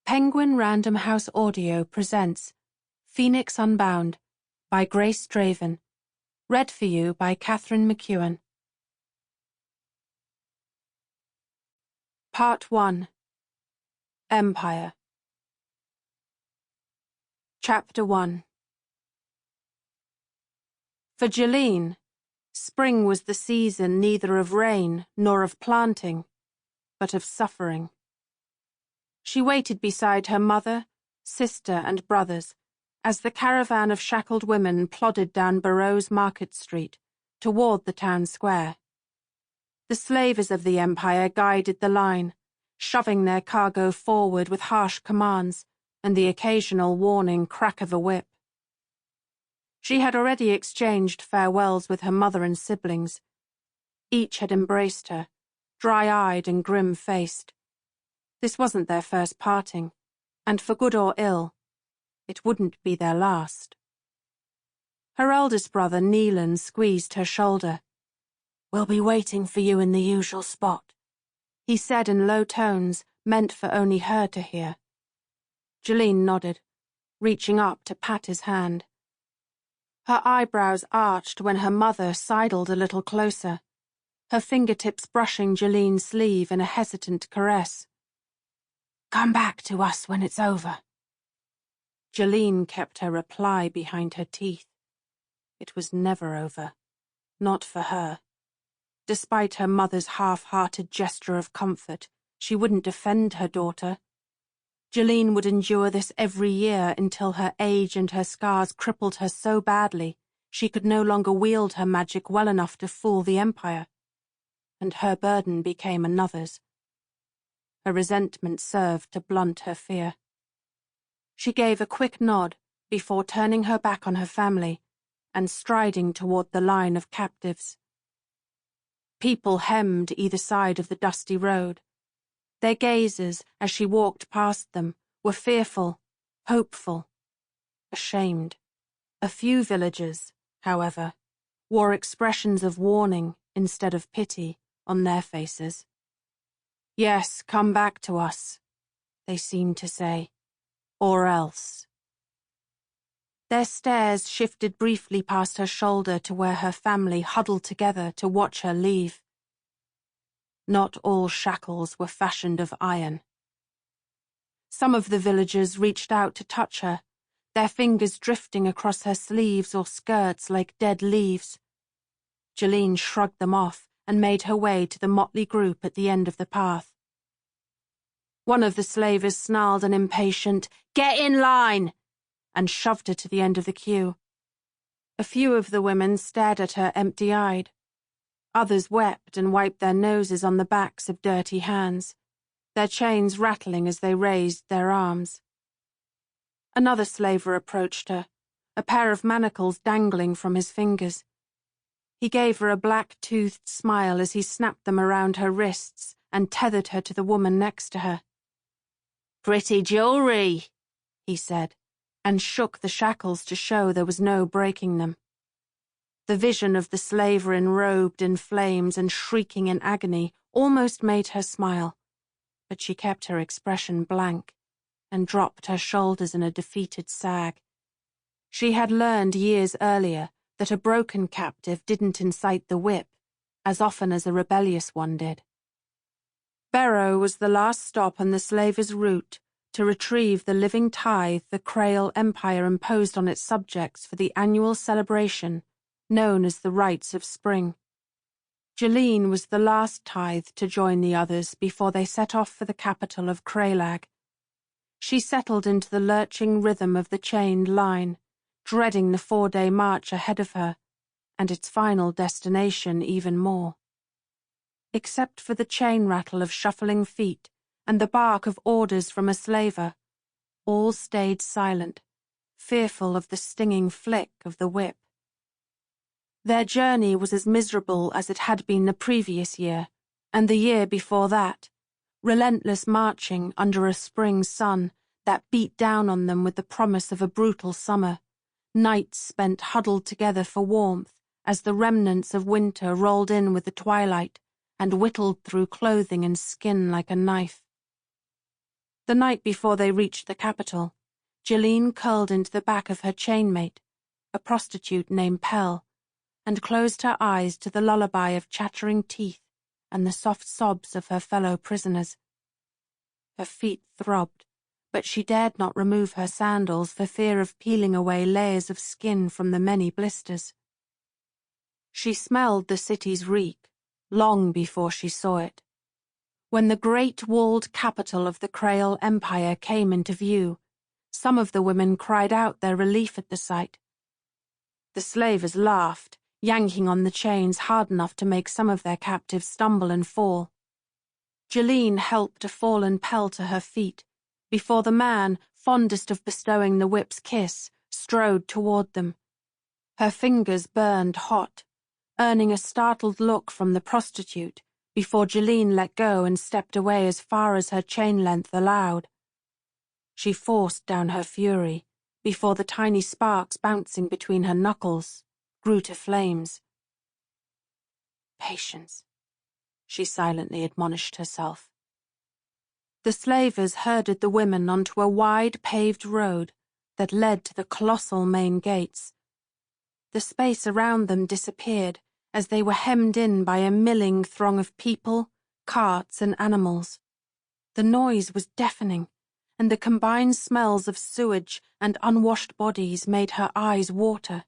Penguin Random House Audio presents Phoenix Unbound by Grace Draven. Read for you by Katharine Mcewan. Part 1. Empire. Chapter 1. For Gilene, spring was the season neither of rain nor of planting, but of suffering. She waited beside her mother, sister, and brothers as the caravan of shackled women plodded down Barrow's Market Street toward the town square. The slavers of the Empire guided the line, shoving their cargo forward with harsh commands and the occasional warning crack of a whip. She had already exchanged farewells with her mother and siblings. Each had embraced her, dry-eyed and grim-faced. This wasn't their first parting, and for good or ill, it wouldn't be their last. Her eldest brother, Neelan, squeezed her shoulder. "We'll be waiting for you in the usual spot," he said in low tones meant for only her to hear. Gilene nodded, reaching up to pat his hand. Her eyebrows arched when her mother sidled a little closer, her fingertips brushing Gilene's sleeve in a hesitant caress. "Come back to us when it's over." Gilene kept her reply behind her teeth. It was never over. Not for her. Despite her mother's half-hearted gesture of comfort, she wouldn't defend her daughter. Gilene would endure this every year until her age and her scars crippled her so badly she could no longer wield her magic well enough to fool the Empire. And her burden became another's. Her resentment served to blunt her fear. She gave a quick nod before turning her back on her family and striding toward the line of captives. People hemmed either side of the dusty road. Their gazes, as she walked past them, were fearful, hopeful, ashamed. A few villagers, however, wore expressions of warning instead of pity on their faces. "Yes, come back to us," they seemed to say, "or else." Their stares shifted briefly past her shoulder to where her family huddled together to watch her leave. Not all shackles were fashioned of iron. Some of the villagers reached out to touch her, their fingers drifting across her sleeves or skirts like dead leaves. Gilene shrugged them off and made her way to the motley group at the end of the path. One of the slavers snarled an impatient, "Get in line!" and shoved her to the end of the queue. A few of the women stared at her empty-eyed. Others wept and wiped their noses on the backs of dirty hands, their chains rattling as they raised their arms. Another slaver approached her, a pair of manacles dangling from his fingers. He gave her a black-toothed smile as he snapped them around her wrists and tethered her to the woman next to her. "Pretty jewelry," he said, and shook the shackles to show there was no breaking them. The vision of the slaver enrobed in flames and shrieking in agony almost made her smile, but she kept her expression blank and dropped her shoulders in a defeated sag. She had learned years earlier that a broken captive didn't incite the whip as often as a rebellious one did. Barrow was the last stop on the slavers' route to retrieve the living tithe the Krail Empire imposed on its subjects for the annual celebration known as the Rites of Spring. Gilene was the last tithe to join the others before they set off for the capital of Krailag. She settled into the lurching rhythm of the chained line, dreading the 4-day march ahead of her, and its final destination even more. Except for the chain rattle of shuffling feet and the bark of orders from a slaver, all stayed silent, fearful of the stinging flick of the whip. Their journey was as miserable as it had been the previous year, and the year before that, relentless marching under a spring sun that beat down on them with the promise of a brutal summer, nights spent huddled together for warmth as the remnants of winter rolled in with the twilight and whittled through clothing and skin like a knife. The night before they reached the capital, Gilene curled into the back of her chainmate, a prostitute named Pell, and closed her eyes to the lullaby of chattering teeth and the soft sobs of her fellow prisoners. Her feet throbbed, but she dared not remove her sandals for fear of peeling away layers of skin from the many blisters. She smelled the city's reek long before she saw it. When the great walled capital of the Creole Empire came into view, some of the women cried out their relief at the sight. The slavers laughed, yanking on the chains hard enough to make some of their captives stumble and fall. Gilene helped a fallen Pell to her feet, before the man, fondest of bestowing the whip's kiss, strode toward them. Her fingers burned hot, earning a startled look from the prostitute, before Gilene let go and stepped away as far as her chain length allowed. She forced down her fury, before the tiny sparks bouncing between her knuckles grew to flames. Patience, she silently admonished herself. The slavers herded the women onto a wide paved road that led to the colossal main gates. The space around them disappeared as they were hemmed in by a milling throng of people, carts, and animals. The noise was deafening, and the combined smells of sewage and unwashed bodies made her eyes water.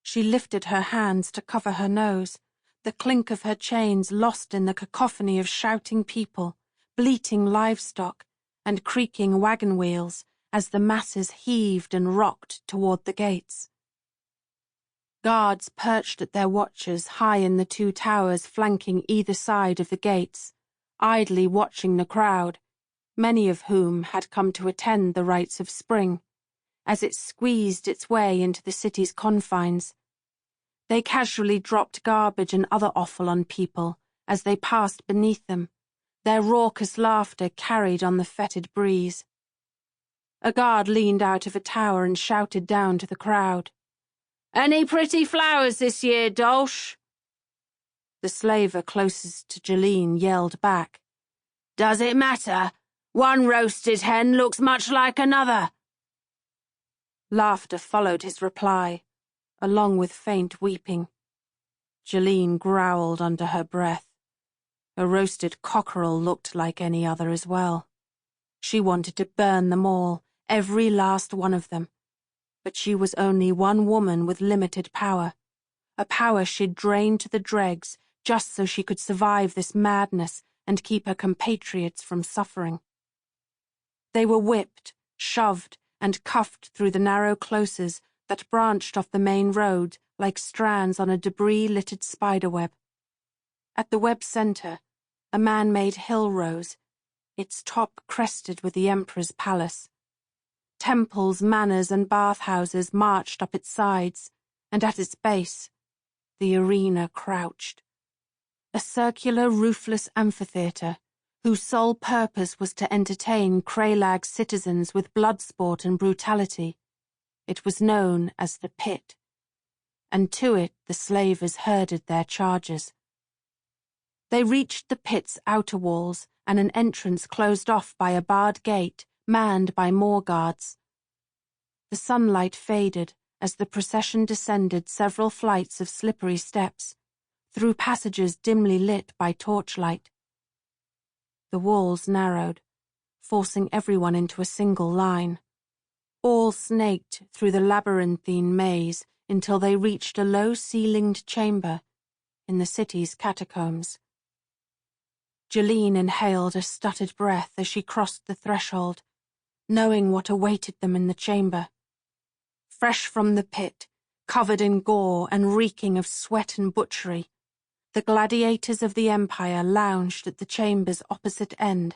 She lifted her hands to cover her nose, the clink of her chains lost in the cacophony of shouting people, bleating livestock, and creaking wagon wheels as the masses heaved and rocked toward the gates. Guards perched at their watches high in the two towers flanking either side of the gates, idly watching the crowd, many of whom had come to attend the rites of spring, as it squeezed its way into the city's confines. They casually dropped garbage and other offal on people as they passed beneath them, their raucous laughter carried on the fetid breeze. A guard leaned out of a tower and shouted down to the crowd, "Any pretty flowers this year, Dolch?" The slaver closest to Gilene yelled back, "Does it matter? One roasted hen looks much like another." Laughter followed his reply, along with faint weeping. Gilene growled under her breath. A roasted cockerel looked like any other as well. She wanted to burn them all, every last one of them. But she was only one woman with limited power, a power she'd drained to the dregs just so she could survive this madness and keep her compatriots from suffering. They were whipped, shoved, and cuffed through the narrow closes that branched off the main road like strands on a debris-littered spiderweb. At the web's center, a man-made hill rose, its top crested with the emperor's palace. Temples, manors, and bathhouses marched up its sides, and at its base, the arena crouched. A circular, roofless amphitheater, whose sole purpose was to entertain Kralag's citizens with blood sport and brutality. It was known as the Pit, and to it the slavers herded their charges. They reached the pit's outer walls and an entrance closed off by a barred gate, manned by more guards. The sunlight faded as the procession descended several flights of slippery steps, through passages dimly lit by torchlight. The walls narrowed, forcing everyone into a single line. All snaked through the labyrinthine maze until they reached a low-ceilinged chamber in the city's catacombs. Gilene inhaled a stuttered breath as she crossed the threshold, knowing what awaited them in the chamber. Fresh from the pit, covered in gore and reeking of sweat and butchery, the gladiators of the Empire lounged at the chamber's opposite end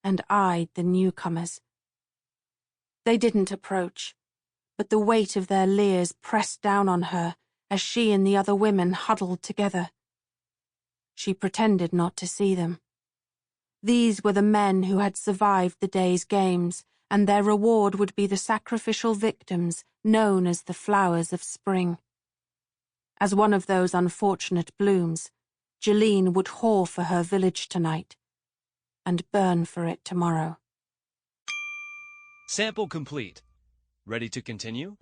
and eyed the newcomers. They didn't approach, but the weight of their leers pressed down on her as she and the other women huddled together. She pretended not to see them. These were the men who had survived the day's games, and their reward would be the sacrificial victims known as the flowers of spring. As one of those unfortunate blooms, Gilene would whore for her village tonight, and burn for it tomorrow. Sample complete. Ready to continue?